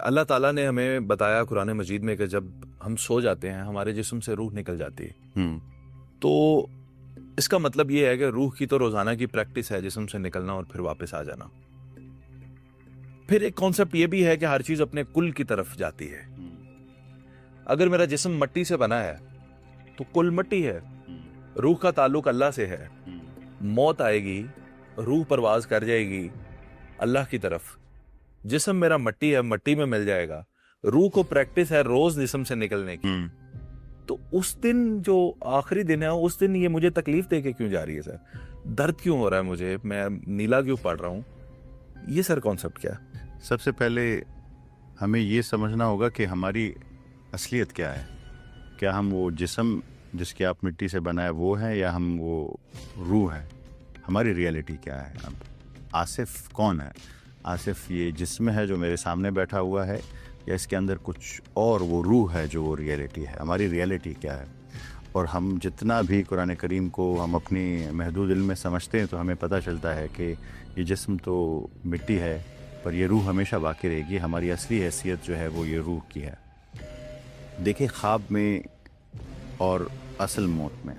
اللہ تعالیٰ نے ہمیں بتایا قرآن مجید میں کہ جب ہم سو جاتے ہیں ہمارے جسم سے روح نکل جاتی ہے. تو اس کا مطلب یہ ہے کہ روح کی تو روزانہ کی پریکٹس ہے جسم سے نکلنا اور پھر واپس آ جانا. پھر ایک کانسیپٹ یہ بھی ہے کہ ہر چیز اپنے کل کی طرف جاتی ہے. اگر میرا جسم مٹی سے بنا ہے تو کل مٹی ہے. روح کا تعلق اللہ سے ہے. موت آئے گی, روح پرواز کر جائے گی اللہ کی طرف. جسم میرا مٹی ہے, مٹی میں مل جائے گا. روح کو پریکٹس ہے روز جسم سے نکلنے کی. تو اس دن جو آخری دن ہے اس دن یہ مجھے تکلیف دے کے کیوں جا رہی ہے سر؟ درد کیوں ہو رہا ہے مجھے؟ میں نیلا کیوں پڑھ رہا ہوں؟ یہ سر کانسیپٹ کیا ہے؟ سب سے پہلے ہمیں یہ سمجھنا ہوگا کہ ہماری اصلیت کیا ہے. کیا ہم وہ جسم جس کی آپ مٹی سے بنا ہے وہ ہے, یا ہم وہ روح ہے؟ ہماری ریئلٹی کیا ہے؟ اب آصف کون ہے؟ آصف یہ جسم ہے جو میرے سامنے بیٹھا ہوا ہے, یا اس کے اندر کچھ اور وہ روح ہے جو وہ ریئلٹی ہے؟ ہماری ریئلٹی کیا ہے؟ اور ہم جتنا بھی قرآن کریم کو ہم اپنی محدود علم میں سمجھتے ہیں تو ہمیں پتہ چلتا ہے کہ یہ جسم تو مٹی ہے پر یہ روح ہمیشہ باقی رہے گی. ہماری اصلی حیثیت جو ہے وہ یہ روح کی ہے. دیکھیں, خواب میں اور اصل موت میں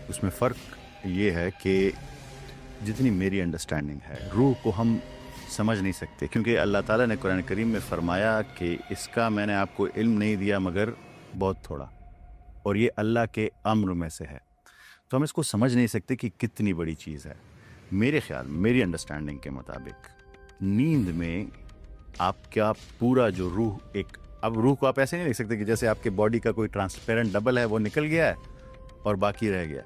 اس میں فرق یہ ہے کہ جتنی میری انڈرسٹینڈنگ ہے روح کو ہم سمجھ نہیں سکتے, کیونکہ اللہ تعالیٰ نے قرآن کریم میں فرمایا کہ اس کا میں نے آپ کو علم نہیں دیا مگر بہت تھوڑا, اور یہ اللہ کے امر میں سے ہے. تو ہم اس کو سمجھ نہیں سکتے کہ کتنی بڑی چیز ہے. میرے خیال, میری انڈرسٹینڈنگ کے مطابق نیند میں آپ کا پورا جو روح, ایک اب روح کو آپ ایسے نہیں دیکھ سکتے کہ جیسے آپ کے باڈی کا کوئی ٹرانسپیرنٹ ڈبل ہے وہ نکل گیا ہے اور باقی رہ گیا.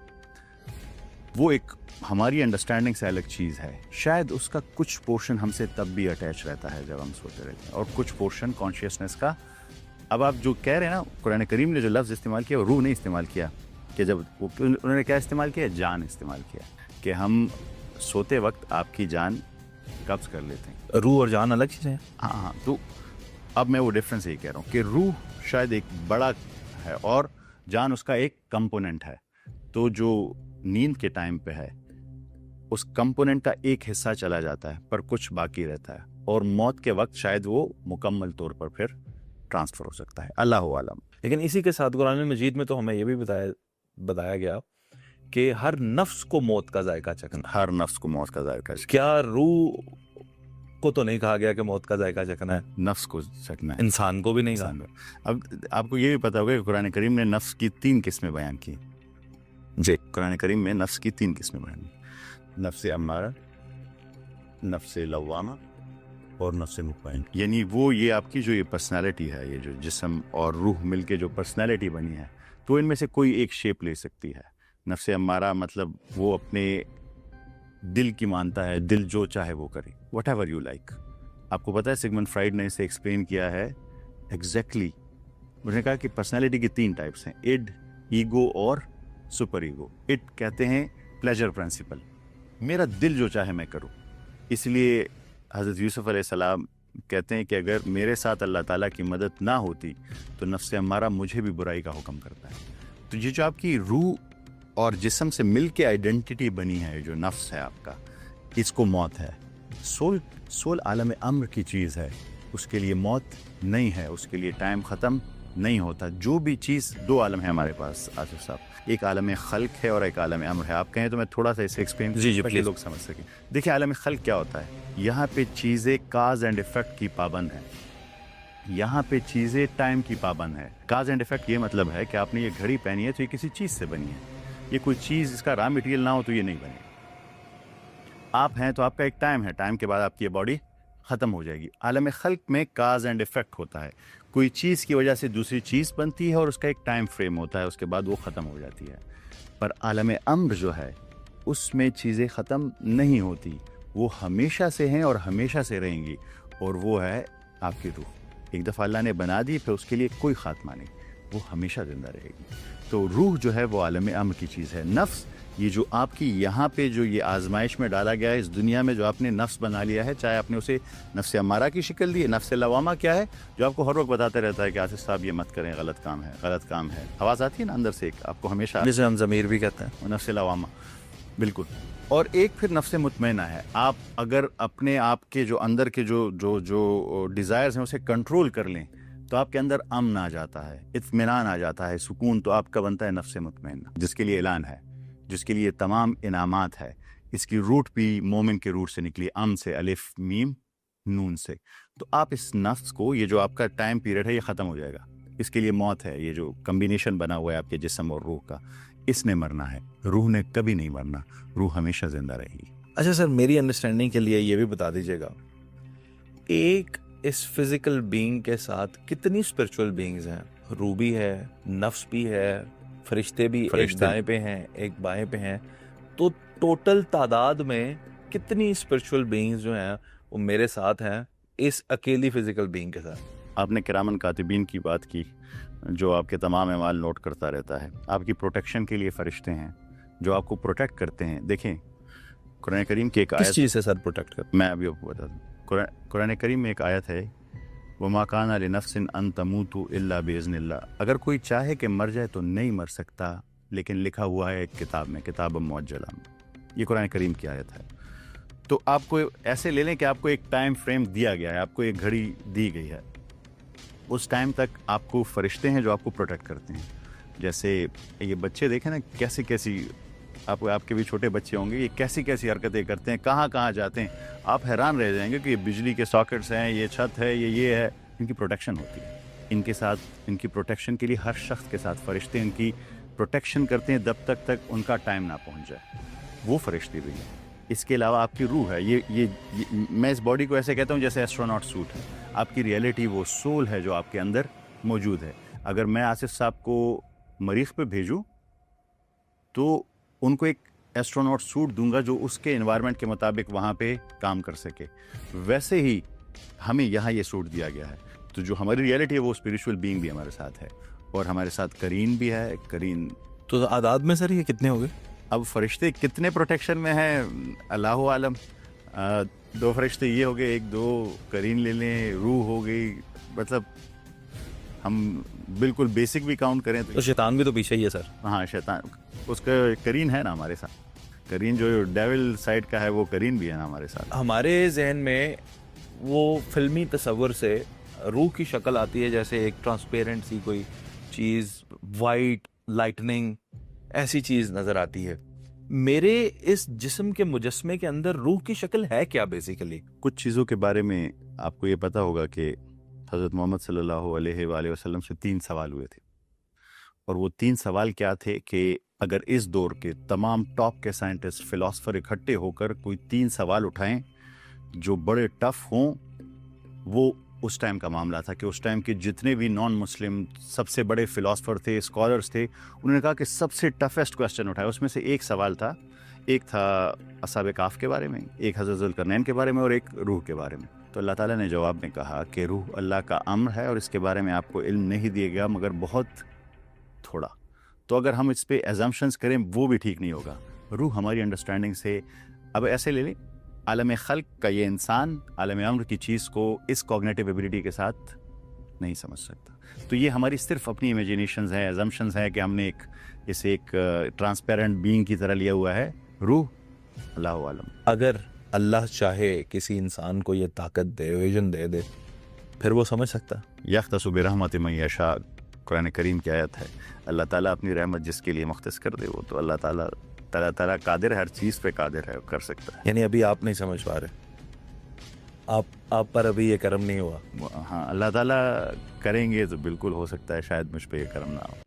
وہ ایک ہماری انڈرسٹینڈنگ سے الگ چیز ہے. شاید اس کا کچھ پورشن ہم سے تب بھی اٹیچ رہتا ہے جب ہم سوتے رہتے ہیں, اور کچھ پورشن کانشیسنس کا. اب آپ جو کہہ رہے ہیں نا, قرآن کریم نے جو لفظ استعمال کیا وہ روح نہیں استعمال کیا, کہ جب انہوں نے کیا استعمال کیا؟ جان استعمال کیا, کہ ہم سوتے وقت آپ کی جان قبض کر لیتے ہیں. روح اور جان الگ چیزیں ہیں. ہاں, تو اب میں وہ ڈفرینس یہی کہہ رہا ہوں کہ روح شاید ایک بڑا ہے اور جان اس کا ایک کمپوننٹ ہے. تو جو نیند کے ٹائم پہ ہے اس کمپوننٹ کا ایک حصہ چلا جاتا ہے پر کچھ باقی رہتا ہے, اور موت کے وقت شاید وہ مکمل طور پر پھر ٹرانسفر ہو سکتا ہے, اللہ عالم. لیکن اسی کے ساتھ قرآن مجید میں تو ہمیں یہ بھی بتایا گیا کہ ہر نفس کو موت کا ذائقہ چکھنا. ہر نفس کو موت کا ذائقہ چکھنا. کیا روح کو تو نہیں کہا گیا کہ موت کا ذائقہ چکھنا ہے؟ نفس کو چکھنا ہے, انسان کو بھی نہیں کہا. اب آپ کو یہ بھی پتا ہوگا کہ قرآن کریم نے نفس کی 3 قسمیں بیان کی. جی, قرآن کریم میں نفس کی 3 قسمیں بیان کی: نفس امارہ, نفس لوامہ اور نفس مطمئن. یعنی وہ یہ آپ کی جو یہ پرسنالٹی ہے, یہ جو جسم اور روح مل کے جو پرسنالٹی بنی ہے, تو ان میں سے کوئی ایک شیپ لے سکتی ہے. نفس امارہ مطلب وہ اپنے دل کی مانتا ہے, دل جو چاہے وہ کرے, وٹ ایور یو لائک. آپ کو پتہ ہے سگمنڈ فرائڈ نے اسے ایکسپلین کیا ہے ایگزیکٹلی. انہوں نے کہا کہ پرسنالٹی کی 3 ٹائپس ہیں: اڈ, ایگو اور سپر ایگو. اٹ کہتے ہیں پلیجر پرنسپل, میرا دل جو چاہے میں کروں. اس لیے حضرت یوسف علیہ السلام کہتے ہیں کہ اگر میرے ساتھ اللہ تعالیٰ کی مدد نہ ہوتی تو نفس امارہ مجھے بھی برائی کا حکم کرتا ہے. تو یہ جو آپ کی روح اور جسم سے مل کے آئیڈینٹی بنی ہے, جو نفس ہے آپ کا, اس کو موت ہے. سول عالم امر کی چیز ہے, اس کے لیے موت نہیں ہے, اس کے لیے ٹائم ختم نہیں ہوتا. جو بھی چیز, 2 عالم ہے ہمارے پاس آصف صاحب, ایک عالم خلق ہے اور ایک عالم امر ہے. آپ کہیں تو میں تھوڑا سا اسے ایکسپلین تاکہ لوگ سمجھ سکیں. دیکھیں, عالم خلق کیا ہوتا ہے؟ یہاں پہ چیزیں کاز اینڈ افیکٹ کی پابند ہیں. یہاں پہ چیزیں ٹائم کی پابند ہے. کاز اینڈ افیکٹ یہ مطلب ہے کہ آپ نے یہ گھڑی پہنی ہے تو یہ کسی چیز سے بنی ہے. یہ کوئی چیز اس کا را مٹیریل نہ ہو تو یہ نہیں بنے. آپ ہیں تو آپ کا ایک ٹائم ہے, ٹائم کے بعد آپ کی یہ باڈی ختم ہو جائے گی. عالم خلق میں کاز اینڈ افیکٹ ہوتا ہے. کوئی چیز کی وجہ سے دوسری چیز بنتی ہے اور اس کا ایک ٹائم فریم ہوتا ہے, اس کے بعد وہ ختم ہو جاتی ہے. پر عالم امر جو ہے اس میں چیزیں ختم نہیں ہوتی, وہ ہمیشہ سے ہیں اور ہمیشہ سے رہیں گی, اور وہ ہے آپ کی روح. ایک دفعہ اللہ نے بنا دی پھر اس کے لیے کوئی خاتمہ نہیں, وہ ہمیشہ زندہ رہے گی. تو روح جو ہے وہ عالم امر کی چیز ہے. نفس یہ جو آپ کی یہاں پہ جو یہ آزمائش میں ڈالا گیا ہے اس دنیا میں, جو آپ نے نفس بنا لیا ہے, چاہے آپ نے اسے نفس امارہ کی شکل دی ہے, نفس لوامہ کیا ہے جو آپ کو ہر وقت بتاتے رہتا ہے کہ آصف صاحب یہ مت کریں, غلط کام ہے, غلط کام ہے. آواز آتی ہے نا اندر سے ایک, آپ کو ہمیشہ, جسے ہم ضمیر بھی کہتے ہیں, نفس لوامہ. بالکل. اور ایک پھر نفس مطمئنہ ہے. آپ اگر اپنے آپ کے جو اندر کے جو ڈیزائرز ہیں اسے کنٹرول کر لیں تو آپ کے اندر امن آ جاتا ہے, اطمینان آ جاتا ہے, سکون. تو آپ کا بنتا ہے نفس مطمئنہ, جس کے لیے اعلان ہے, جس کے لیے تمام انعامات ہے. اس کی روٹ بھی مومن کے روٹ سے نکلی, ام سے, الف میم نون سے. تو آپ اس نفس کو, یہ جو آپ کا ٹائم پیریڈ ہے یہ ختم ہو جائے گا, اس کے لیے موت ہے. یہ جو کمبینیشن بنا ہوا ہے آپ کے جسم اور روح کا, اس نے مرنا ہے. روح نے کبھی نہیں مرنا, روح ہمیشہ زندہ رہے گی. اچھا سر, میری انڈرسٹینڈنگ کے لیے یہ بھی بتا دیجیے گا, ایک اس فزیکل بینگ کے ساتھ کتنی اسپرچول بینگز ہیں؟ روح بھی ہے, نفس بھی ہے, فرشتے بھی, ایک دائیں پہ ہیں ایک بائیں پہ ہیں, تو ٹوٹل تعداد میں کتنی اسپرچول بینگز جو ہیں وہ میرے ساتھ ہیں اس اکیلی فزیکل بینگ کے ساتھ؟ آپ نے کرامن کاتبین کی بات کی, جو آپ کے تمام اعمال نوٹ کرتا رہتا ہے. آپ کی پروٹیکشن کے لیے فرشتے ہیں جو آپ کو پروٹیکٹ کرتے ہیں. دیکھیں قرآن کریم کی ایک آیت, کس چیز سے سر پروٹیکٹ کرتے؟ میں ابھی آپ کو بتا دوں. قرآن کریم میں ایک آیت ہے, وَمَا كَانَ لِنَفْسٍ أَن تَمُوتُ إِلَّا بِإِذْنِ اللَّهِ. اگر کوئی چاہے کہ مر جائے تو نہیں مر سکتا, لیکن لکھا ہوا ہے ایک کتاب میں, کتاب معجلہ میں. یہ قرآن کریم کی آیت ہے. تو آپ کو ایسے لے لیں کہ آپ کو ایک ٹائم فریم دیا گیا ہے, آپ کو ایک گھڑی دی گئی ہے. اس ٹائم تک آپ کو فرشتے ہیں جو آپ کو پروٹیکٹ کرتے ہیں. جیسے یہ بچے دیکھیں نا کیسی آپ کے بھی چھوٹے بچے ہوں گے, یہ کیسی حرکتیں کرتے ہیں, کہاں جاتے ہیں. آپ حیران رہ جائیں گے کہ یہ بجلی کے ساکٹس ہیں, یہ چھت ہے, یہ ہے. ان کی پروٹیکشن ہوتی ہے. ان کے ساتھ, ان کی پروٹیکشن کے لیے ہر شخص کے ساتھ فرشتے ان کی پروٹیکشن کرتے ہیں جب تک ان کا ٹائم نہ پہنچ جائے. وہ فرشتے بھی ہیں. اس کے علاوہ آپ کی روح ہے. یہ میں اس باڈی کو ایسے کہتا ہوں جیسے ایسٹروناٹ سوٹ ہے. آپ کی ریئلٹی وہ سول ہے جو آپ کے اندر موجود ہے. اگر میں آصف صاحب کو مریخ پہ بھیجوں تو ان کو ایک ایسٹروناٹ سوٹ دوں گا جو اس کے انوائرمنٹ کے مطابق وہاں پہ کام کر سکے. ویسے ہی ہمیں یہاں یہ سوٹ دیا گیا ہے. تو جو ہماری ریئلٹی ہے وہ اسپریچول بینگ بھی ہمارے ساتھ ہے, اور ہمارے ساتھ کرین بھی ہے. کرین تو تعداد میں سر یہ کتنے ہو گئے؟ اب فرشتے کتنے پروٹیکشن میں ہیں اللہ عالم. 2 فرشتے یہ ہو گئے, 1-2 کرین لے لیں, روح ہو گئی. مطلب ہم بالکل بیسک بھی کاؤنٹ کریں تو شیطان بھی تو پیچھے ہی ہے سر. ہاں شیطان, اس کا کرین ہے نا ہمارے ساتھ. کرین جو ڈیول سائڈ کا ہے وہ کرین بھی ہے نا ہمارے ساتھ. ہمارے ذہن میں وہ فلمی تصور سے روح کی شکل آتی ہے جیسے ایک ٹرانسپیرنٹ سی کوئی چیز, وائٹ لائٹننگ ایسی چیز نظر آتی ہے. میرے اس جسم کے مجسمے کے اندر روح کی شکل ہے کیا بیسیکلی؟ کچھ چیزوں کے بارے میں آپ کو یہ پتا ہوگا کہ حضرت محمد صلی اللہ علیہ وآلہ وسلم سے 3 سوال ہوئے تھے, اور وہ 3 سوال کیا تھے کہ اگر اس دور کے تمام ٹاپ کے سائنٹسٹ فلاسفر اکٹھے ہو کر کوئی 3 سوال اٹھائیں جو بڑے ٹف ہوں. وہ اس ٹائم کا معاملہ تھا کہ اس ٹائم کے جتنے بھی نان مسلم سب سے بڑے فلاسفر تھے, اسکالرس تھے, انہوں نے کہا کہ سب سے ٹفیسٹ کویسچن اٹھایا. اس میں سے ایک سوال تھا, ایک تھا اصحاب کہف کے بارے میں, ایک حضرت ذوالقرنین کے بارے میں, اور ایک روح کے بارے میں. تو اللہ تعالیٰ نے جواب میں کہا کہ روح اللہ کا امر ہے اور اس کے بارے میں آپ کو علم نہیں دیا گیا مگر بہت تھوڑا. تو اگر ہم اس پہ ایزمپشنز کریں وہ بھی ٹھیک نہیں ہوگا. روح ہماری انڈرسٹینڈنگ سے, اب ایسے لے لیں عالم خلق کا یہ انسان عالم امر کی چیز کو اس کوگنیٹو ایبیلٹی کے ساتھ نہیں سمجھ سکتا. تو یہ ہماری صرف اپنی امیجینیشنز ہیں, ایزمپشنز ہیں کہ ہم نے اسے ایک ٹرانسپیرنٹ بینگ کی طرح لیا ہوا ہے. روح اللہ عالم. اگر اللہ چاہے کسی انسان کو یہ طاقت دے, ویژن دے پھر وہ سمجھ سکتا. یختص برحمتہ من یشاء قرآن کریم کی آیت ہے. اللہ تعالیٰ اپنی رحمت جس کے لیے مختص کر دے, وہ تو اللہ تعالیٰ قادر ہے, ہر چیز پہ قادر ہے, کر سکتا ہے. یعنی ابھی آپ نہیں سمجھ پا رہے, آپ پر ابھی یہ کرم نہیں ہوا. ہاں اللہ تعالیٰ کریں گے تو بالکل ہو سکتا ہے شاید مجھ پہ یہ کرم نہ ہو.